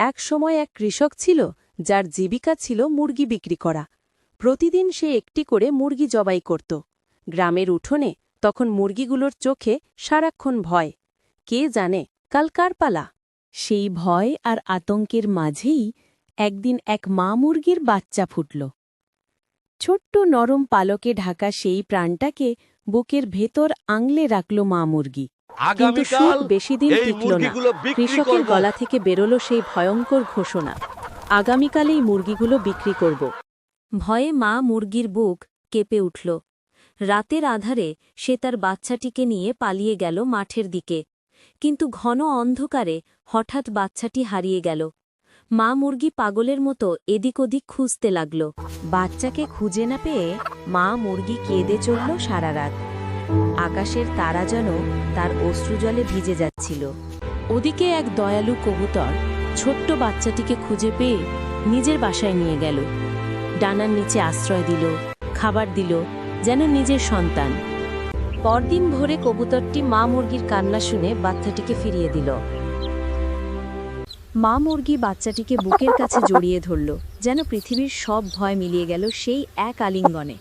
এক সময় এক কৃষক ছিল যার জীবিকা ছিল মুরগি বিক্রি করা। প্রতিদিন সে একটি করে মুরগি জবাই করত। গ্রামের উঠোনে তখন মুরগিগুলোর চোখে সারাক্ষণ ভয়। কে জানে কাল কার পালা? সেই ভয় আর আতঙ্কের মাঝেই একদিন এক মা মুরগির বাচ্চা ফুটল। ছোট্ট নরম পালকে ঢাকা সেই প্রাণটাকে বুকের ভেতর আংলে রাখল মা মুরগি। কিন্তু সুখ বেশিদিন টিকল না। কৃষকের গলা থেকে বেরোল সেই ভয়ঙ্কর ঘোষণা, আগামীকাল এই মুরগিগুলো বিক্রি করব। ভয়ে মা মুরগির বুক কেঁপে উঠল। রাতের আধারে সে তার বাচ্চাটিকে নিয়ে পালিয়ে গেল মাঠের দিকে। কিন্তু ঘন অন্ধকারে হঠাৎ বাচ্চাটি হারিয়ে গেল। মা মুরগি পাগলের মতো এদিক ওদিক খুঁজতে লাগল। বাচ্চাকে খুঁজে না পেয়ে মা মুরগি কেঁদে চলল সারা রাত। আকাশের তারা যেন তার অশ্রুজলে ভিজে যাচ্ছিল। ওদিকে এক দয়ালু কবুতর ছোট্ট বাচ্চাটিকে খুঁজে পেয়ে নিজের বাসায় নিয়ে গেল। ডানার নিচে আশ্রয় দিল, খাবার দিল, যেন নিজের সন্তান। পরদিন ভোরে কবুতরটি মা মুরগির কান্না শুনে বাচ্চাটিকে ফিরিয়ে দিল। মা মুরগি বাচ্চাটিকে বুকের কাছে জড়িয়ে ধরল, যেন পৃথিবীর সব ভয় মিলিয়ে গেল সেই এক আলিঙ্গনে।